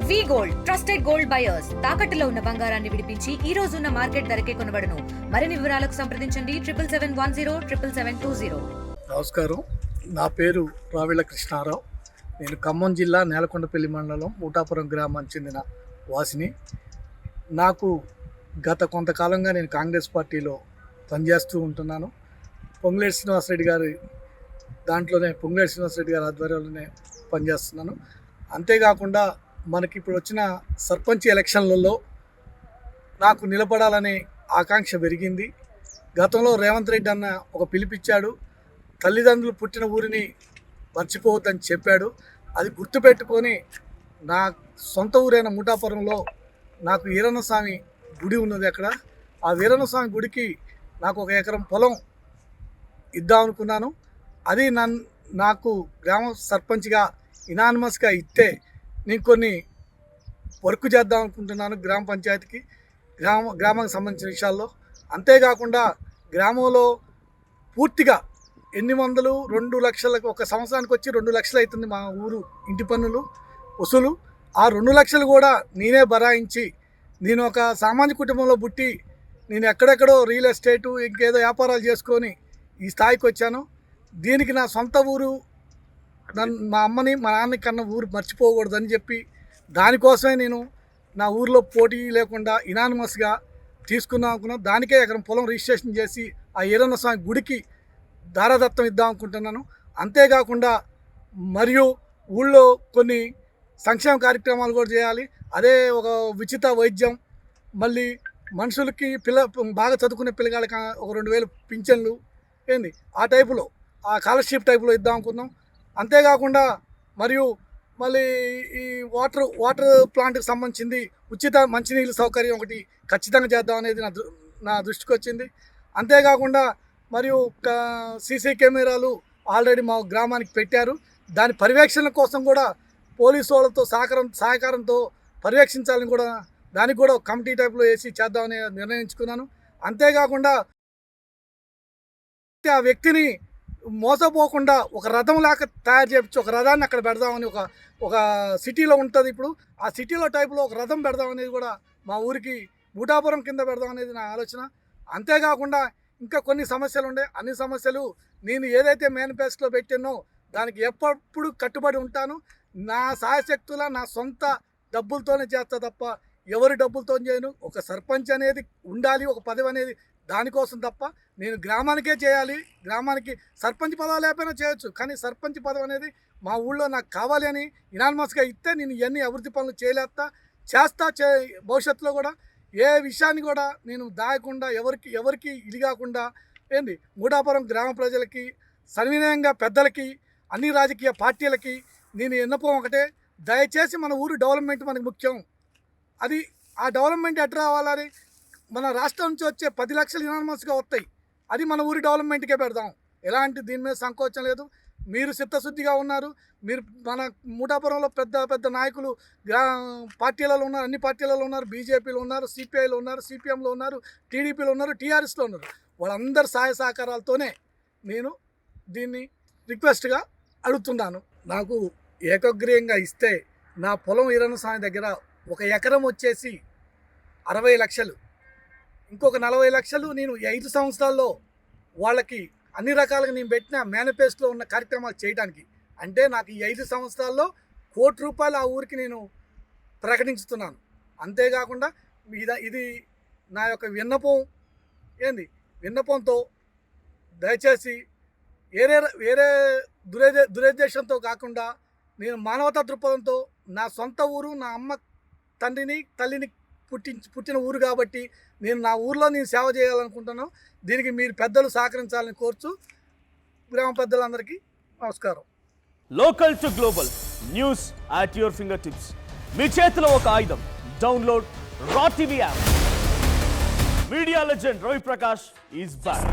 వి gold trusted gold buyers తాకట్టులో ఉన్న బంగారాన్ని విడిపించి ఈ రోజు ఉన్న మార్కెట్ ధరకే కొనబడును. మరిన్ని వివరాలకు సంప్రదించండి 77107720. నమస్కారం, నా పేరు రావిళ్ళ కృష్ణారావు. నేను ఖమ్మం జిల్లా నేలకొండపల్లి మండలం ఊటాపురం గ్రామానికి చెందిన వాసిని. నాకు గత కొంతకాలంగా నేను కాంగ్రెస్ పార్టీలో పనిచేస్తూ ఉంటున్నాను. పొంగులేటి శ్రీనివాసరెడ్డి గారి ఆధ్వర్యంలోనే పనిచేస్తున్నాను. అంతేకాకుండా మనకి ఇప్పుడు వచ్చిన సర్పంచ్ ఎలక్షన్లలో నాకు నిలబడాలనే ఆకాంక్ష పెరిగింది. గతంలో రేవంత్ రెడ్డి అన్న ఒక పిలిపిచ్చాడు, తల్లిదండ్రులు పుట్టిన ఊరిని మర్చిపోవద్దని చెప్పాడు. అది గుర్తుపెట్టుకొని నా సొంత ఊరైన మూటాపురంలో నాకు వీరన్నస్వామి గుడి ఉన్నది. అక్కడ ఆ వీరన్నస్వామి గుడికి నాకు 1 ఎకరం పొలం ఇద్దామనుకున్నాను. అది నాకు గ్రామ సర్పంచ్గా ఇనానిమస్గా ఇస్తే నేను కొన్ని వర్క్ చేద్దాం అనుకుంటున్నాను గ్రామ పంచాయతీకి, గ్రామానికి సంబంధించిన విషయాల్లో. అంతేకాకుండా గ్రామంలో పూర్తిగా 2 లక్షలకు ఒక సంవత్సరానికి వచ్చి 2 లక్షలు అవుతుంది మా ఊరు ఇంటి పన్నులు వసూలు. ఆ 2 లక్షలు కూడా నేనే బరాయించి, నేను ఒక సామాన్య కుటుంబంలో పుట్టి నేను ఎక్కడెక్కడో రియల్ ఎస్టేటు ఇంకేదో వ్యాపారాలు చేసుకొని ఈ స్థాయికి వచ్చాను. దీనికి నా సొంత ఊరు, మా అమ్మని మా నాన్నని కన్నా ఊరు మర్చిపోకూడదని చెప్పి దానికోసమే నేను నా ఊరిలో పోటీ లేకుండా ఇనానిమస్గా తీసుకుందాం అనుకున్నాను. దానికే 1 ఎకరం పొలం రిజిస్ట్రేషన్ చేసి ఆ ఈరన్న స్వామి గుడికి దారాదత్తం ఇద్దాం అనుకుంటున్నాను. అంతేకాకుండా మరియు ఊళ్ళో కొన్ని సంక్షేమ కార్యక్రమాలు కూడా చేయాలి. అదే ఒక ఉచిత వైద్యం, మళ్ళీ మనుషులకి బాగా చదువుకునే పిల్లగాళ్ళకి ఒక 2000 పింఛన్లు ఏంది ఆ టైపులో, ఆ స్కాలర్షిప్ టైపులో ఇద్దాం అనుకున్నాం. అంతేకాకుండా మరియు మళ్ళీ ఈ వాటర్ ప్లాంట్కి సంబంధించింది ఉచిత మంచినీళ్ళ సౌకర్యం ఒకటి ఖచ్చితంగా చేద్దాం అనేది నా దృష్టికి వచ్చింది. అంతేకాకుండా మరియు సీసీ కెమెరాలు ఆల్రెడీ మా గ్రామానికి పెట్టారు. దాని పర్యవేక్షణ కోసం కూడా పోలీసు వాళ్ళతో సహకారంతో పర్యవేక్షించాలని కూడా దానికి కూడా కమిటీ టైప్లో వేసి చేద్దామని నిర్ణయించుకున్నాను. అంతేకాకుండా ఆ వ్యక్తిని మోసపోకుండా ఒక రథం లాగా తయారు చేయించి ఒక రథాన్ని అక్కడ పెడదామని ఒక సిటీలో ఉంటుంది. ఇప్పుడు ఆ సిటీలో టైపులో ఒక రథం పెడదామనేది కూడా మా ఊరికి మూటాపురం కింద పెడదామనేది నా ఆలోచన. అంతేకాకుండా ఇంకా కొన్ని సమస్యలు ఉండే, అన్ని సమస్యలు నేను ఏదైతే మేనిఫెస్టోలో పెట్టానో దానికి ఎప్పుడు కట్టుబడి ఉంటాను. నా సాయశక్తుల నా సొంత డబ్బులతోనే చేస్తా తప్ప ఎవరి డబ్బులతో చేయను. ఒక సర్పంచ్ అనేది ఉండాలి, ఒక పదవి అనేది దానికోసం తప్ప నేను గ్రామానికే చేయాలి. గ్రామానికి సర్పంచ్ పదవి లేకపోయినా చేయొచ్చు, కానీ సర్పంచ్ పదవి అనేది మా ఊళ్ళో నాకు కావాలి అని ఇనానిమస్గా ఇస్తే నేను ఇవన్నీ అభివృద్ధి పనులు చేస్తా భవిష్యత్తులో కూడా ఏ విషయాన్ని కూడా నేను దాయకుండా ఎవరికి ఇది కాకుండా ఏంది మూడాపురం గ్రామ ప్రజలకి సవినయంగా పెద్దలకి అన్ని రాజకీయ పార్టీలకి నేను విన్నపం ఒకటే, దయచేసి మన ఊరు డెవలప్మెంట్ మనకు ముఖ్యం. అది ఆ డెవలప్మెంట్ ఎట్లా రావాలని మన రాష్ట్రం నుంచి వచ్చే 10 లక్షలు ఇనానిమస్గా వస్తాయి. అది మన ఊరి డెవలప్మెంట్కే పెడదాం. ఎలాంటి దీని మీద సంకోచం లేదు. మీరు చిత్తశుద్ధిగా ఉన్నారు. మీరు మన మూటాపురంలో పెద్ద నాయకులు పార్టీలలో ఉన్నారు, అన్ని పార్టీలలో ఉన్నారు. బీజేపీలో ఉన్నారు, సిపిఐలో ఉన్నారు, సిపిఎంలో ఉన్నారు, టీడీపీలో ఉన్నారు, టీఆర్ఎస్లో ఉన్నారు. వాళ్ళందరి సహాయ సహకారాలతోనే నేను దీన్ని రిక్వెస్ట్గా అడుగుతున్నాను. నాకు ఏకగ్రీయంగా ఇస్తే నా పొలం ఈరన్న స్వామి దగ్గర 1 ఎకరం వచ్చేసి 60 లక్షలు, ఇంకొక 40 లక్షలు నేను 5 సంవత్సరాల్లో వాళ్ళకి అన్ని రకాలుగా నేను పెట్టిన మేనిఫెస్టోలో ఉన్న కార్యక్రమాలు చేయడానికి. అంటే నాకు ఈ 5 సంవత్సరాల్లో ₹1 కోటి ఆ ఊరికి నేను ప్రకటించుతున్నాను. అంతేకాకుండా ఇది నా యొక్క విన్నపంతో దయచేసి వేరే దురుద్దేశంతో కాకుండా నేను మానవతా దృక్పథంతో నా సొంత ఊరు, నా అమ్మ తల్లిని పుట్టిన ఊరు కాబట్టి నేను నా ఊర్లో నేను సేవ చేయాలనుకుంటున్నాను. దీనికి మీరు పెద్దలు సహకరించాలని కోరుచు గ్రామ పెద్దలందరికీ నమస్కారం. Local to global news at your finger tips. మీ చేతిలో ఒక ఆయుధం. డౌన్లోడ్ రా TV app. Media legend Ravi Prakash is back.